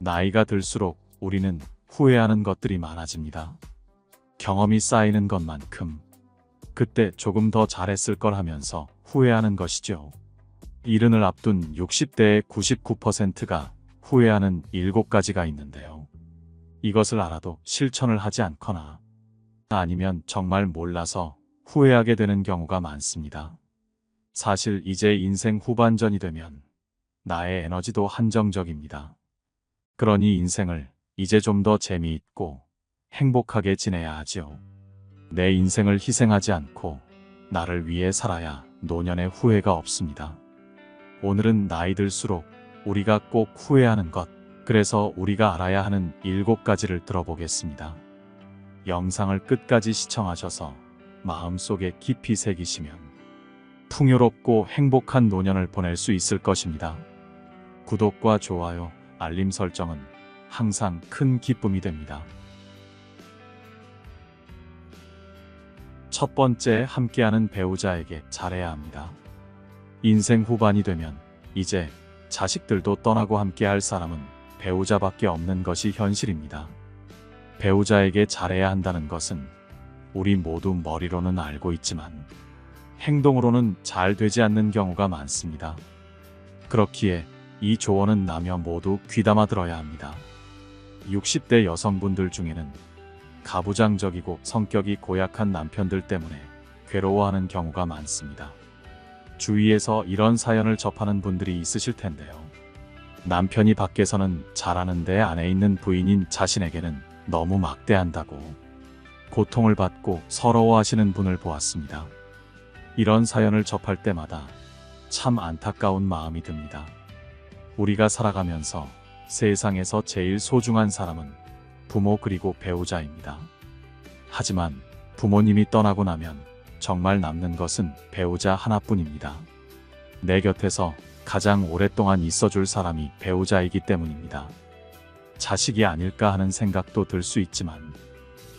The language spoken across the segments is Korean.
나이가 들수록 우리는 후회하는 것들이 많아집니다. 경험이 쌓이는 것만큼 그때 조금 더 잘했을 걸 하면서 후회하는 것이죠. 이른을 앞둔 60대의 99%가 후회하는 7가지가 있는데요. 이것을 알아도 실천을 하지 않거나 아니면 정말 몰라서 후회하게 되는 경우가 많습니다. 사실 이제 인생 후반전이 되면 나의 에너지도 한정적입니다. 그러니 인생을 이제 좀 더 재미있고 행복하게 지내야 하지요. 내 인생을 희생하지 않고 나를 위해 살아야 노년의 후회가 없습니다. 오늘은 나이 들수록 우리가 꼭 후회하는 것, 그래서 우리가 알아야 하는 7가지를 들어보겠습니다. 영상을 끝까지 시청하셔서 마음속에 깊이 새기시면 풍요롭고 행복한 노년을 보낼 수 있을 것입니다. 구독과 좋아요, 알림 설정은 항상 큰 기쁨이 됩니다. 첫 번째, 함께하는 배우자에게 잘해야 합니다. 인생 후반이 되면 이제 자식들도 떠나고 함께할 사람은 배우자밖에 없는 것이 현실입니다. 배우자에게 잘해야 한다는 것은 우리 모두 머리로는 알고 있지만 행동으로는 잘 되지 않는 경우가 많습니다. 그렇기에 이 조언은 남녀 모두 귀담아 들어야 합니다. 60대 여성분들 중에는 가부장적이고 성격이 고약한 남편들 때문에 괴로워하는 경우가 많습니다. 주위에서 이런 사연을 접하는 분들이 있으실 텐데요. 남편이 밖에서는 잘하는데 안에 있는 부인인 자신에게는 너무 막대한다고 고통을 받고 서러워하시는 분을 보았습니다. 이런 사연을 접할 때마다 참 안타까운 마음이 듭니다. 우리가 살아가면서 세상에서 제일 소중한 사람은 부모 그리고 배우자입니다. 하지만 부모님이 떠나고 나면 정말 남는 것은 배우자 하나뿐입니다. 내 곁에서 가장 오랫동안 있어줄 사람이 배우자이기 때문입니다. 자식이 아닐까 하는 생각도 들 수 있지만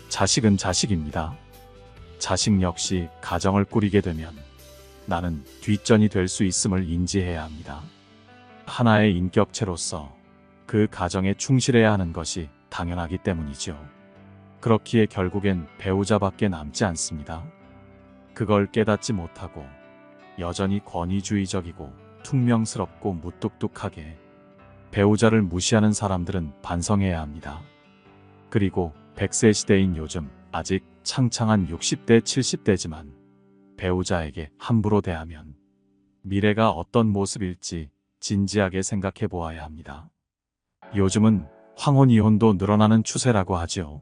자식은 자식입니다. 자식 역시 가정을 꾸리게 되면 나는 뒷전이 될 수 있음을 인지해야 합니다. 하나의 인격체로서 그 가정에 충실해야 하는 것이 당연하기 때문이죠. 그렇기에 결국엔 배우자밖에 남지 않습니다. 그걸 깨닫지 못하고 여전히 권위주의적이고 퉁명스럽고 무뚝뚝하게 배우자를 무시하는 사람들은 반성해야 합니다. 그리고 100세 시대인 요즘 아직 창창한 60대, 70대지만 배우자에게 함부로 대하면 미래가 어떤 모습일지 진지하게 생각해 보아야 합니다. 요즘은 황혼 이혼도 늘어나는 추세라고 하죠.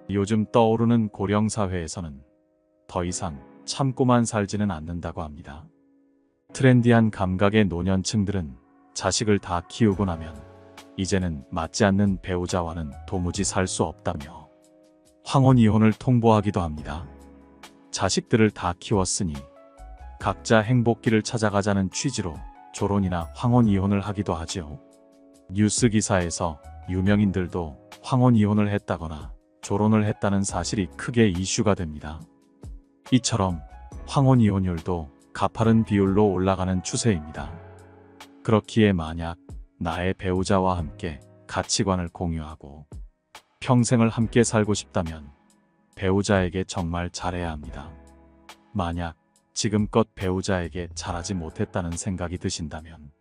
요즘 떠오르는 고령 사회에서는 더 이상 참고만 살지는 않는다고 합니다. 트렌디한 감각의 노년층들은 자식을 다 키우고 나면 이제는 맞지 않는 배우자와는 도무지 살 수 없다며 황혼 이혼을 통보하기도 합니다. 자식들을 다 키웠으니 각자 행복길을 찾아가자는 취지로 조론이나 황혼 이혼을 하기도 하지요. 뉴스 기사에서 유명인들도 황혼 이혼을 했다거나 조론을 했다는 사실이 크게 이슈가 됩니다. 이처럼 황혼 이혼율도 가파른 비율로 올라가는 추세입니다. 그렇기에 만약 나의 배우자와 함께 가치관을 공유하고 평생을 함께 살고 싶다면 배우자에게 정말 잘해야 합니다. 만약 지금껏 배우자에게 잘하지 못했다는 생각이 드신다면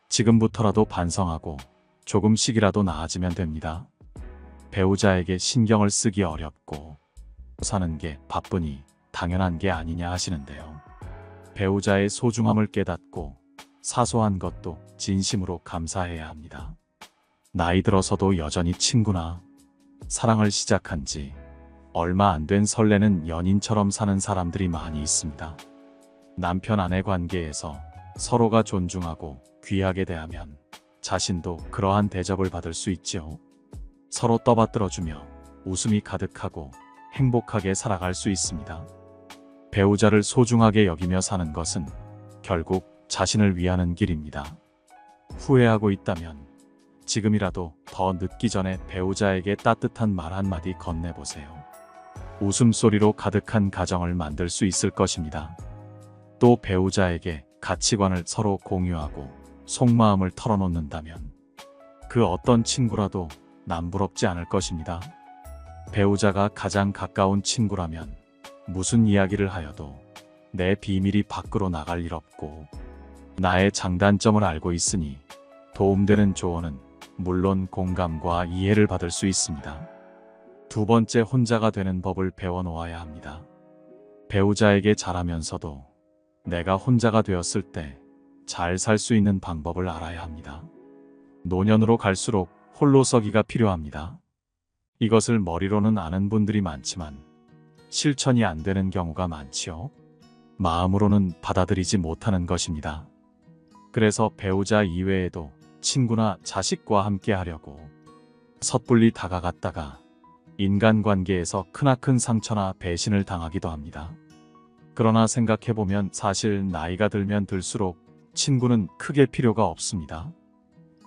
지금부터라도 반성하고 조금씩이라도 나아지면 됩니다. 배우자에게 신경을 쓰기 어렵고 사는 게 바쁘니 당연한 게 아니냐 하시는데요. 배우자의 소중함을 깨닫고 사소한 것도 진심으로 감사해야 합니다. 나이 들어서도 여전히 친구나 사랑을 시작한 지 얼마 안 된 설레는 연인처럼 사는 사람들이 많이 있습니다. 남편 아내 관계에서 서로가 존중하고 귀하게 대하면 자신도 그러한 대접을 받을 수 있지요. 서로 떠받들어주며 웃음이 가득하고 행복하게 살아갈 수 있습니다. 배우자를 소중하게 여기며 사는 것은 결국 자신을 위하는 길입니다. 후회하고 있다면 지금이라도 더 늦기 전에 배우자에게 따뜻한 말 한마디 건네보세요. 웃음소리로 가득한 가정을 만들 수 있을 것입니다. 또 배우자에게 가치관을 서로 공유하고 속마음을 털어놓는다면 그 어떤 친구라도 남부럽지 않을 것입니다. 배우자가 가장 가까운 친구라면 무슨 이야기를 하여도 내 비밀이 밖으로 나갈 일 없고 나의 장단점을 알고 있으니 도움되는 조언은 물론 공감과 이해를 받을 수 있습니다. 두 번째, 혼자가 되는 법을 배워놓아야 합니다. 배우자에게 잘하면서도 내가 혼자가 되었을 때 잘 살 수 있는 방법을 알아야 합니다. 노년으로 갈수록 홀로서기가 필요합니다. 이것을 머리로는 아는 분들이 많지만 실천이 안 되는 경우가 많지요. 마음으로는 받아들이지 못하는 것입니다. 그래서 배우자 이외에도 친구나 자식과 함께 하려고 섣불리 다가갔다가 인간관계에서 크나큰 상처나 배신을 당하기도 합니다. 그러나 생각해보면 사실 나이가 들면 들수록 친구는 크게 필요가 없습니다.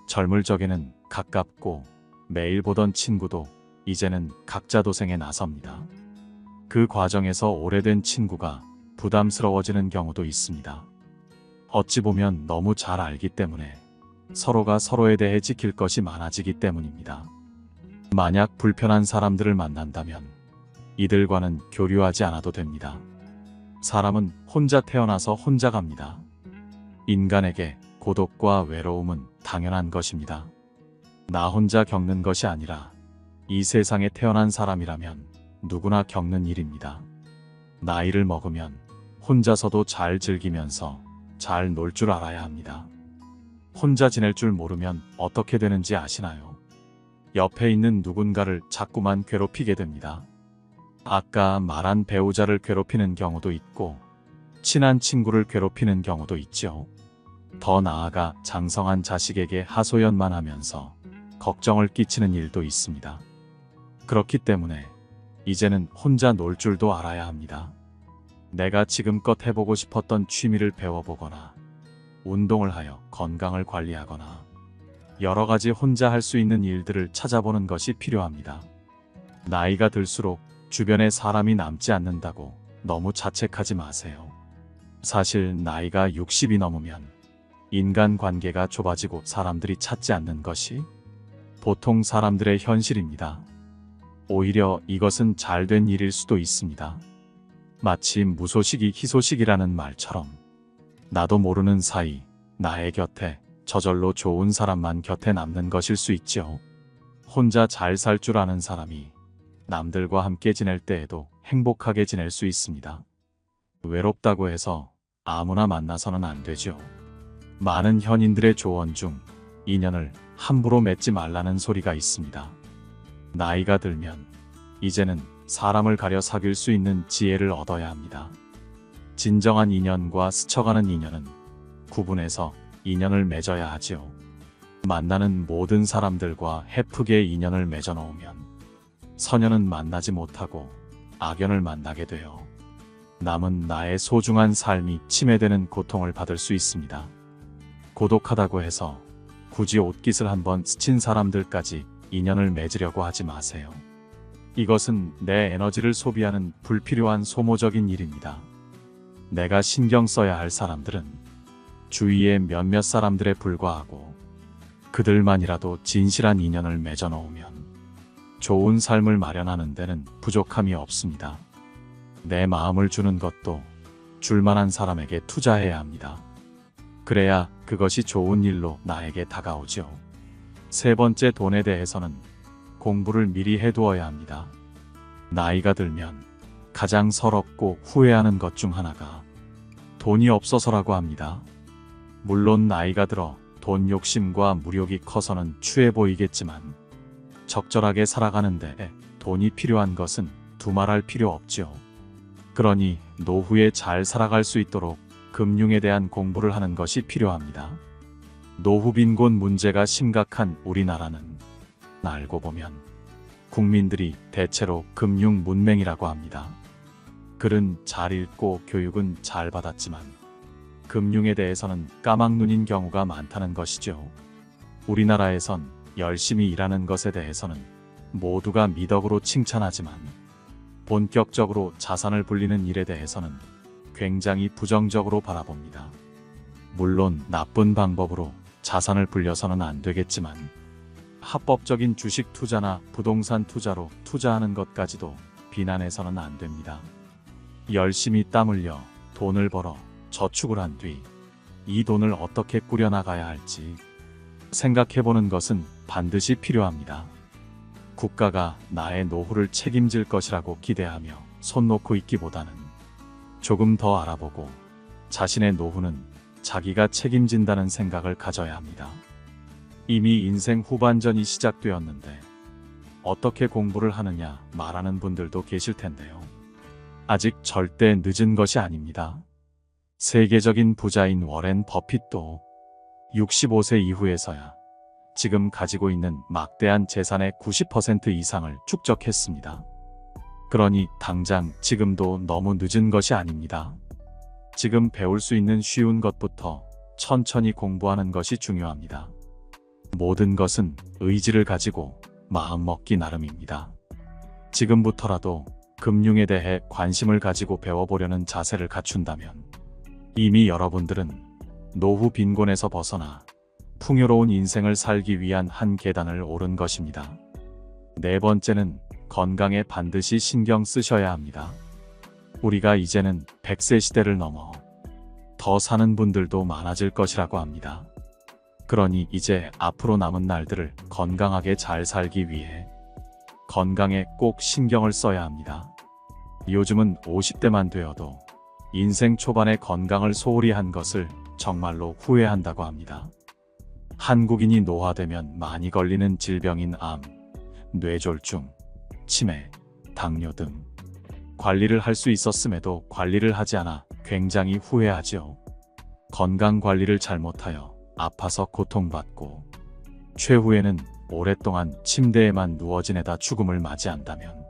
젊을 적에는 가깝고 매일 보던 친구도 이제는 각자 도생에 나섭니다. 그 과정에서 오래된 친구가 부담스러워지는 경우도 있습니다. 어찌 보면 너무 잘 알기 때문에 서로가 서로에 대해 지킬 것이 많아지기 때문입니다. 만약 불편한 사람들을 만난다면 이들과는 교류하지 않아도 됩니다. 사람은 혼자 태어나서 혼자 갑니다. 인간에게 고독과 외로움은 당연한 것입니다. 나 혼자 겪는 것이 아니라 이 세상에 태어난 사람이라면 누구나 겪는 일입니다. 나이를 먹으면 혼자서도 잘 즐기면서 잘 놀 줄 알아야 합니다. 혼자 지낼 줄 모르면 어떻게 되는지 아시나요? 옆에 있는 누군가를 자꾸만 괴롭히게 됩니다. 아까 말한 배우자를 괴롭히는 경우도 있고 친한 친구를 괴롭히는 경우도 있죠. 더 나아가 장성한 자식에게 하소연만 하면서 걱정을 끼치는 일도 있습니다. 그렇기 때문에 이제는 혼자 놀 줄도 알아야 합니다. 내가 지금껏 해보고 싶었던 취미를 배워보거나 운동을 하여 건강을 관리하거나 여러 가지 혼자 할 수 있는 일들을 찾아보는 것이 필요합니다. 나이가 들수록 주변에 사람이 남지 않는다고 너무 자책하지 마세요. 사실 나이가 60이 넘으면 인간관계가 좁아지고 사람들이 찾지 않는 것이 보통 사람들의 현실입니다. 오히려 이것은 잘된 일일 수도 있습니다. 마치 무소식이 희소식이라는 말처럼 나도 모르는 사이 나의 곁에 저절로 좋은 사람만 곁에 남는 것일 수 있죠. 혼자 잘 살 줄 아는 사람이 남들과 함께 지낼 때에도 행복하게 지낼 수 있습니다. 외롭다고 해서 아무나 만나서는 안 되죠. 많은 현인들의 조언 중 인연을 함부로 맺지 말라는 소리가 있습니다. 나이가 들면 이제는 사람을 가려 사귈 수 있는 지혜를 얻어야 합니다. 진정한 인연과 스쳐가는 인연은 구분해서 인연을 맺어야 하지요. 만나는 모든 사람들과 헤프게 인연을 맺어 놓으면 선연은 만나지 못하고 악연을 만나게 되어 남은 나의 소중한 삶이 침해되는 고통을 받을 수 있습니다. 고독하다고 해서 굳이 옷깃을 한번 스친 사람들까지 인연을 맺으려고 하지 마세요. 이것은 내 에너지를 소비하는 불필요한 소모적인 일입니다. 내가 신경 써야 할 사람들은 주위의 몇몇 사람들에 불과하고 그들만이라도 진실한 인연을 맺어 놓으면 좋은 삶을 마련하는 데는 부족함이 없습니다. 내 마음을 주는 것도 줄만한 사람에게 투자해야 합니다. 그래야 그것이 좋은 일로 나에게 다가오죠. 세 번째, 돈에 대해서는 공부를 미리 해두어야 합니다. 나이가 들면 가장 서럽고 후회하는 것 중 하나가 돈이 없어서라고 합니다. 물론 나이가 들어 돈 욕심과 무력이 커서는 추해 보이겠지만 적절하게 살아가는데 돈이 필요한 것은 두말할 필요 없죠. 그러니 노후에 잘 살아갈 수 있도록 금융에 대한 공부를 하는 것이 필요합니다. 노후 빈곤 문제가 심각한 우리나라는 알고 보면 국민들이 대체로 금융 문맹이라고 합니다. 글은 잘 읽고 교육은 잘 받았지만 금융에 대해서는 까막눈인 경우가 많다는 것이죠. 우리나라에선 열심히 일하는 것에 대해서는 모두가 미덕으로 칭찬하지만 본격적으로 자산을 불리는 일에 대해서는 굉장히 부정적으로 바라봅니다. 물론 나쁜 방법으로 자산을 불려서는 안 되겠지만 합법적인 주식 투자나 부동산 투자로 투자하는 것까지도 비난해서는 안 됩니다. 열심히 땀 흘려 돈을 벌어 저축을 한 뒤 이 돈을 어떻게 꾸려나가야 할지 생각해보는 것은 반드시 필요합니다. 국가가 나의 노후를 책임질 것이라고 기대하며 손 놓고 있기보다는 조금 더 알아보고 자신의 노후는 자기가 책임진다는 생각을 가져야 합니다. 이미 인생 후반전이 시작되었는데 어떻게 공부를 하느냐 말하는 분들도 계실 텐데요. 아직 절대 늦은 것이 아닙니다. 세계적인 부자인 워렌 버핏도 65세 이후에서야 지금 가지고 있는 막대한 재산의 90% 이상을 축적했습니다. 그러니 당장 지금도 너무 늦은 것이 아닙니다. 지금 배울 수 있는 쉬운 것부터 천천히 공부하는 것이 중요합니다. 모든 것은 의지를 가지고 마음먹기 나름입니다. 지금부터라도 금융에 대해 관심을 가지고 배워보려는 자세를 갖춘다면 이미 여러분들은 노후 빈곤에서 벗어나 풍요로운 인생을 살기 위한 한 계단을 오른 것입니다. 네 번째는 건강에 반드시 신경 쓰셔야 합니다. 우리가 이제는 100세 시대를 넘어 더 사는 분들도 많아질 것이라고 합니다. 그러니 이제 앞으로 남은 날들을 건강하게 잘 살기 위해 건강에 꼭 신경을 써야 합니다. 요즘은 50대만 되어도 인생 초반에 건강을 소홀히 한 것을 정말로 후회한다고 합니다. 한국인이 노화되면 많이 걸리는 질병인 암, 뇌졸중, 치매, 당뇨 등 관리를 할 수 있었음에도 관리를 하지 않아 굉장히 후회하죠. 건강 관리를 잘못하여 아파서 고통받고 최후에는 오랫동안 침대에만 누워 지내다 죽음을 맞이한다면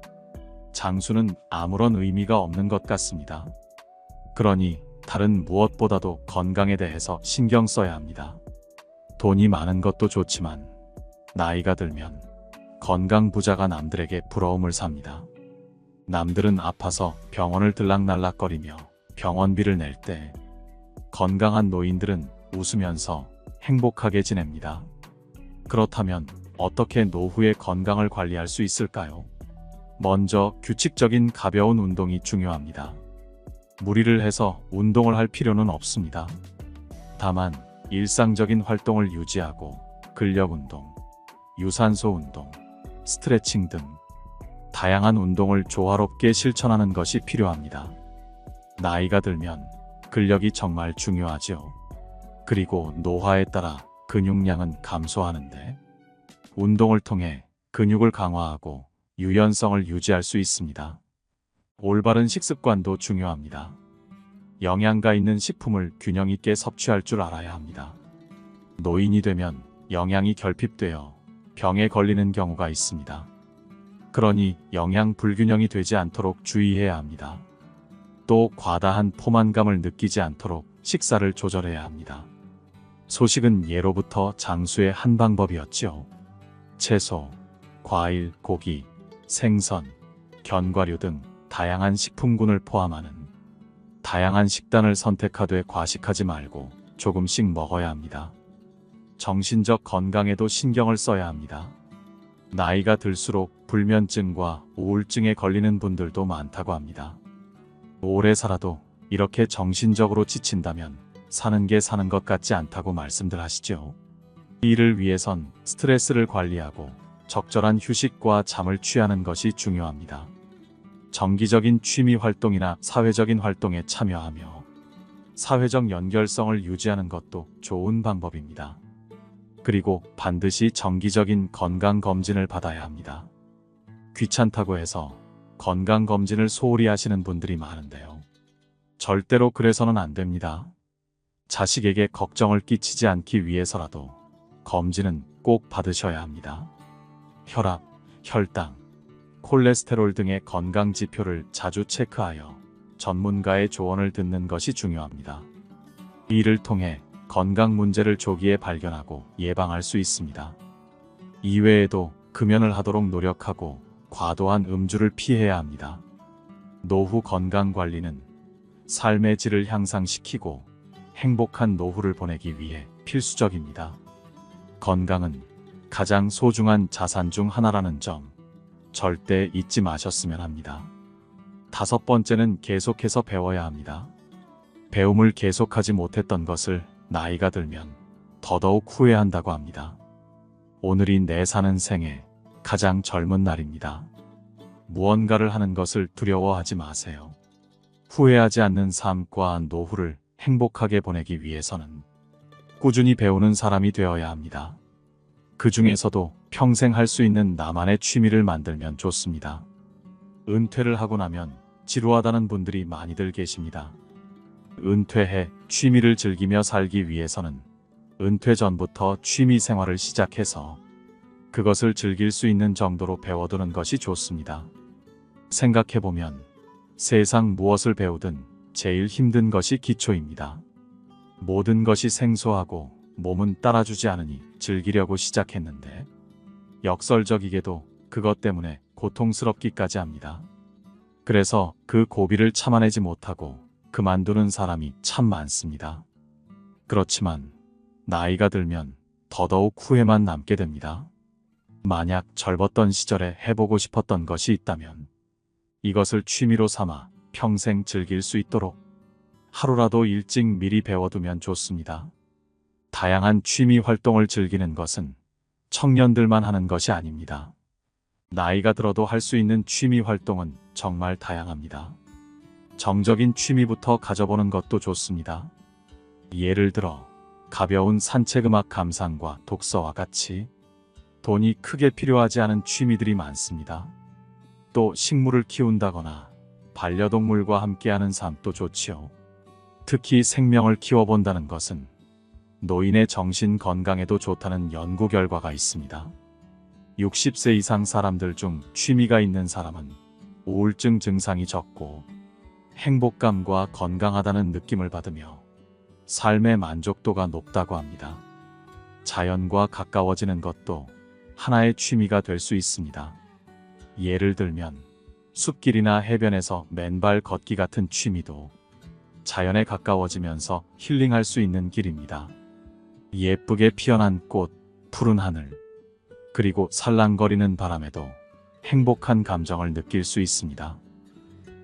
장수는 아무런 의미가 없는 것 같습니다. 그러니 다른 무엇보다도 건강에 대해서 신경 써야 합니다. 돈이 많은 것도 좋지만 나이가 들면 건강 부자가 남들에게 부러움을 삽니다. 남들은 아파서 병원을 들락날락거리며 병원비를 낼 때 건강한 노인들은 웃으면서 행복하게 지냅니다. 그렇다면 어떻게 노후의 건강을 관리할 수 있을까요? 먼저 규칙적인 가벼운 운동이 중요합니다. 무리를 해서 운동을 할 필요는 없습니다. 다만 일상적인 활동을 유지하고 근력 운동, 유산소 운동, 스트레칭 등 다양한 운동을 조화롭게 실천하는 것이 필요합니다. 나이가 들면 근력이 정말 중요하죠. 그리고 노화에 따라 근육량은 감소하는데 운동을 통해 근육을 강화하고 유연성을 유지할 수 있습니다. 올바른 식습관도 중요합니다. 영양가 있는 식품을 균형 있게 섭취할 줄 알아야 합니다. 노인이 되면 영양이 결핍되어 병에 걸리는 경우가 있습니다. 그러니 영양 불균형이 되지 않도록 주의해야 합니다. 또 과다한 포만감을 느끼지 않도록 식사를 조절해야 합니다. 소식은 예로부터 장수의 한 방법이었죠. 채소, 과일, 고기, 생선, 견과류 등 다양한 식품군을 포함하는 다양한 식단을 선택하되 과식하지 말고 조금씩 먹어야 합니다. 정신적 건강에도 신경을 써야 합니다. 나이가 들수록 불면증과 우울증에 걸리는 분들도 많다고 합니다. 오래 살아도 이렇게 정신적으로 지친다면 사는 게 사는 것 같지 않다고 말씀들 하시죠. 이를 위해선 스트레스를 관리하고 적절한 휴식과 잠을 취하는 것이 중요합니다. 정기적인 취미 활동이나 사회적인 활동에 참여하며 사회적 연결성을 유지하는 것도 좋은 방법입니다. 그리고 반드시 정기적인 건강검진을 받아야 합니다. 귀찮다고 해서 건강검진을 소홀히 하시는 분들이 많은데요. 절대로 그래서는 안 됩니다. 자식에게 걱정을 끼치지 않기 위해서라도 검진은 꼭 받으셔야 합니다. 혈압, 혈당, 콜레스테롤 등의 건강 지표를 자주 체크하여 전문가의 조언을 듣는 것이 중요합니다. 이를 통해 건강 문제를 조기에 발견하고 예방할 수 있습니다. 이외에도 금연을 하도록 노력하고 과도한 음주를 피해야 합니다. 노후 건강 관리는 삶의 질을 향상시키고 행복한 노후를 보내기 위해 필수적입니다. 건강은 가장 소중한 자산 중 하나라는 점 절대 잊지 마셨으면 합니다. 5번째는 계속해서 배워야 합니다. 배움을 계속하지 못했던 것을 나이가 들면 더더욱 후회한다고 합니다. 오늘이 내 사는 생애 가장 젊은 날입니다. 무언가를 하는 것을 두려워하지 마세요. 후회하지 않는 삶과 노후를 행복하게 보내기 위해서는 꾸준히 배우는 사람이 되어야 합니다. 그 중에서도 평생 할 수 있는 나만의 취미를 만들면 좋습니다. 은퇴를 하고 나면 지루하다는 분들이 많이들 계십니다. 은퇴해 취미를 즐기며 살기 위해서는 은퇴 전부터 취미 생활을 시작해서 그것을 즐길 수 있는 정도로 배워두는 것이 좋습니다. 생각해보면 세상 무엇을 배우든 제일 힘든 것이 기초입니다. 모든 것이 생소하고 몸은 따라주지 않으니 즐기려고 시작했는데 역설적이게도 그것 때문에 고통스럽기까지 합니다. 그래서 그 고비를 참아내지 못하고 그만두는 사람이 참 많습니다. 그렇지만 나이가 들면 더더욱 후회만 남게 됩니다. 만약 젊었던 시절에 해보고 싶었던 것이 있다면 이것을 취미로 삼아 평생 즐길 수 있도록 하루라도 일찍 미리 배워두면 좋습니다. 다양한 취미 활동을 즐기는 것은 청년들만 하는 것이 아닙니다. 나이가 들어도 할 수 있는 취미 활동은 정말 다양합니다. 정적인 취미부터 가져보는 것도 좋습니다. 예를 들어 가벼운 산책음악 감상과 독서와 같이 돈이 크게 필요하지 않은 취미들이 많습니다. 또 식물을 키운다거나 반려동물과 함께하는 삶도 좋지요. 특히 생명을 키워본다는 것은 노인의 정신 건강에도 좋다는 연구 결과가 있습니다. 60세 이상 사람들 중 취미가 있는 사람은 우울증 증상이 적고 행복감과 건강하다는 느낌을 받으며 삶의 만족도가 높다고 합니다. 자연과 가까워지는 것도 하나의 취미가 될 수 있습니다. 예를 들면 숲길이나 해변에서 맨발 걷기 같은 취미도 자연에 가까워지면서 힐링할 수 있는 길입니다. 예쁘게 피어난 꽃, 푸른 하늘, 그리고 살랑거리는 바람에도 행복한 감정을 느낄 수 있습니다.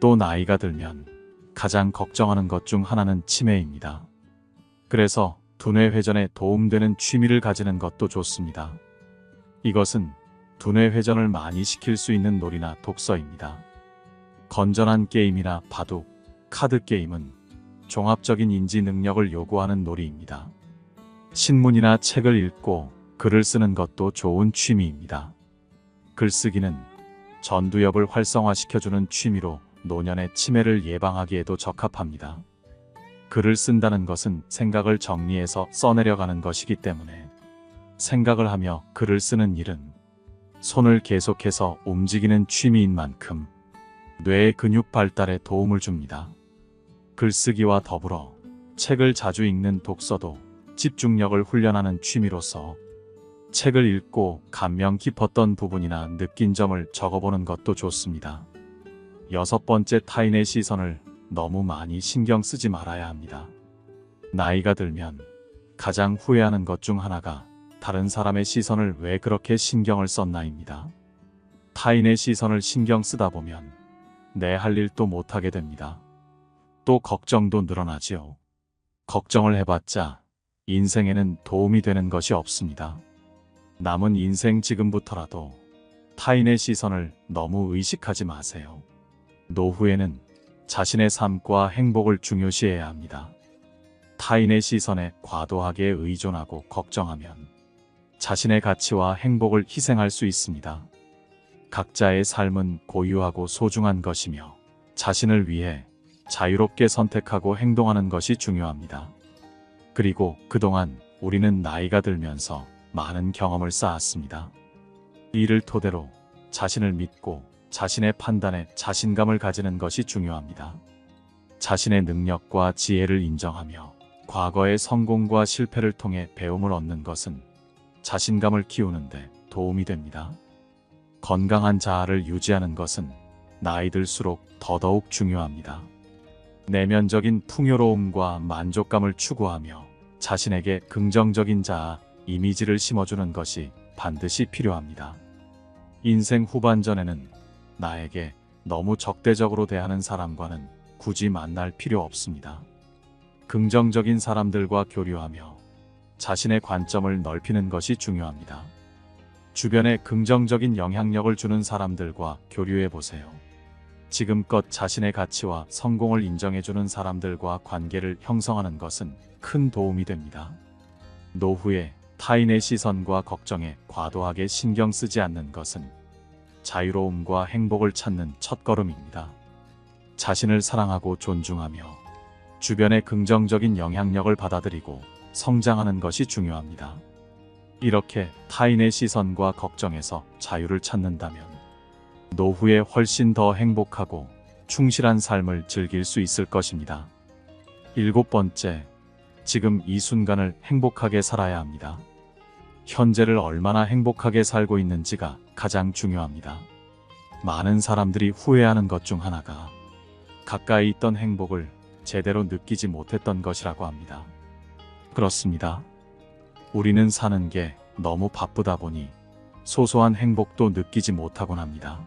또 나이가 들면 가장 걱정하는 것 중 하나는 치매입니다. 그래서 두뇌 회전에 도움되는 취미를 가지는 것도 좋습니다. 이것은 두뇌 회전을 많이 시킬 수 있는 놀이나 독서입니다. 건전한 게임이나 바둑, 카드 게임은 종합적인 인지 능력을 요구하는 놀이입니다. 신문이나 책을 읽고 글을 쓰는 것도 좋은 취미입니다. 글쓰기는 전두엽을 활성화시켜주는 취미로 노년의 치매를 예방하기에도 적합합니다. 글을 쓴다는 것은 생각을 정리해서 써내려가는 것이기 때문에 생각을 하며 글을 쓰는 일은 손을 계속해서 움직이는 취미인 만큼 뇌의 근육 발달에 도움을 줍니다. 글쓰기와 더불어 책을 자주 읽는 독서도 집중력을 훈련하는 취미로서 책을 읽고 감명 깊었던 부분이나 느낀 점을 적어보는 것도 좋습니다. 6번째, 타인의 시선을 너무 많이 신경 쓰지 말아야 합니다. 나이가 들면 가장 후회하는 것 중 하나가 다른 사람의 시선을 왜 그렇게 신경을 썼나입니다. 타인의 시선을 신경 쓰다 보면 내 할 일도 못하게 됩니다. 또 걱정도 늘어나지요. 걱정을 해봤자 인생에는 도움이 되는 것이 없습니다. 남은 인생 지금부터라도 타인의 시선을 너무 의식하지 마세요. 노후에는 자신의 삶과 행복을 중요시해야 합니다. 타인의 시선에 과도하게 의존하고 걱정하면 자신의 가치와 행복을 희생할 수 있습니다. 각자의 삶은 고유하고 소중한 것이며 자신을 위해 자유롭게 선택하고 행동하는 것이 중요합니다. 그리고 그동안 우리는 나이가 들면서 많은 경험을 쌓았습니다. 이를 토대로 자신을 믿고 자신의 판단에 자신감을 가지는 것이 중요합니다. 자신의 능력과 지혜를 인정하며 과거의 성공과 실패를 통해 배움을 얻는 것은 자신감을 키우는데 도움이 됩니다. 건강한 자아를 유지하는 것은 나이 들수록 더더욱 중요합니다. 내면적인 풍요로움과 만족감을 추구하며 자신에게 긍정적인 자아, 이미지를 심어주는 것이 반드시 필요합니다. 인생 후반전에는 나에게 너무 적대적으로 대하는 사람과는 굳이 만날 필요 없습니다. 긍정적인 사람들과 교류하며 자신의 관점을 넓히는 것이 중요합니다. 주변에 긍정적인 영향력을 주는 사람들과 교류해 보세요. 지금껏 자신의 가치와 성공을 인정해주는 사람들과 관계를 형성하는 것은 큰 도움이 됩니다. 노후에 타인의 시선과 걱정에 과도하게 신경 쓰지 않는 것은 자유로움과 행복을 찾는 첫걸음입니다. 자신을 사랑하고 존중하며 주변의 긍정적인 영향력을 받아들이고 성장하는 것이 중요합니다. 이렇게 타인의 시선과 걱정에서 자유를 찾는다면 노후에 훨씬 더 행복하고 충실한 삶을 즐길 수 있을 것입니다. 7번째, 지금 이 순간을 행복하게 살아야 합니다. 현재를 얼마나 행복하게 살고 있는지가 가장 중요합니다. 많은 사람들이 후회하는 것 중 하나가 가까이 있던 행복을 제대로 느끼지 못했던 것이라고 합니다. 그렇습니다. 우리는 사는 게 너무 바쁘다 보니 소소한 행복도 느끼지 못하곤 합니다.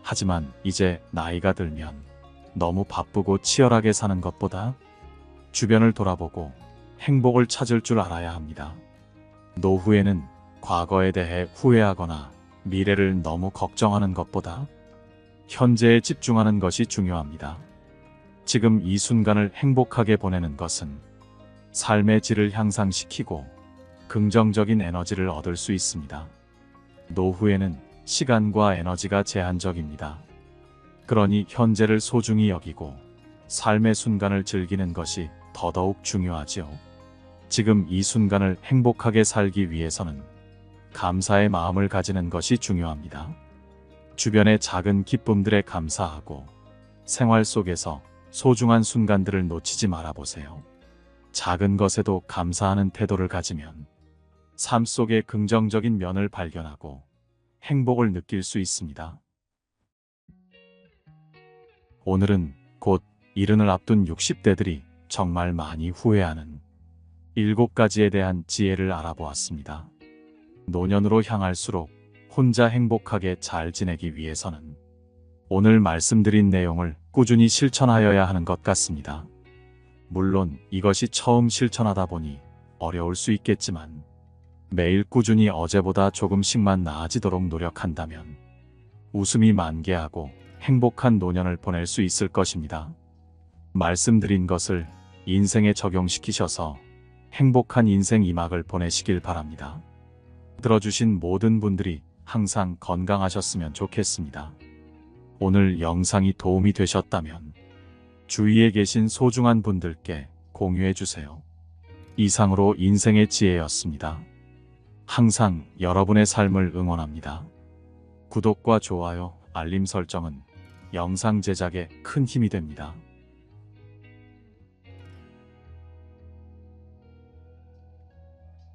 하지만 이제 나이가 들면 너무 바쁘고 치열하게 사는 것보다 주변을 돌아보고 행복을 찾을 줄 알아야 합니다. 노후에는 과거에 대해 후회하거나 미래를 너무 걱정하는 것보다 현재에 집중하는 것이 중요합니다. 지금 이 순간을 행복하게 보내는 것은 삶의 질을 향상시키고 긍정적인 에너지를 얻을 수 있습니다. 노후에는 시간과 에너지가 제한적입니다. 그러니 현재를 소중히 여기고 삶의 순간을 즐기는 것이 더더욱 중요하지요. 지금 이 순간을 행복하게 살기 위해서는 감사의 마음을 가지는 것이 중요합니다. 주변의 작은 기쁨들에 감사하고 생활 속에서 소중한 순간들을 놓치지 말아보세요. 작은 것에도 감사하는 태도를 가지면 삶 속의 긍정적인 면을 발견하고 행복을 느낄 수 있습니다. 오늘은 곧 이른을 앞둔 60대들이 정말 많이 후회하는 7가지에 대한 지혜를 알아보았습니다. 노년으로 향할수록 혼자 행복하게 잘 지내기 위해서는 오늘 말씀드린 내용을 꾸준히 실천하여야 하는 것 같습니다. 물론 이것이 처음 실천하다 보니 어려울 수 있겠지만 매일 꾸준히 어제보다 조금씩만 나아지도록 노력한다면 웃음이 만개하고 행복한 노년을 보낼 수 있을 것입니다. 말씀드린 것을 인생에 적용시키셔서 행복한 인생 2막을 보내시길 바랍니다. 들어주신 모든 분들이 항상 건강하셨으면 좋겠습니다. 오늘 영상이 도움이 되셨다면 주위에 계신 소중한 분들께 공유해 주세요. 이상으로 인생의 지혜였습니다. 항상 여러분의 삶을 응원합니다. 구독과 좋아요, 알림 설정은 영상 제작에 큰 힘이 됩니다.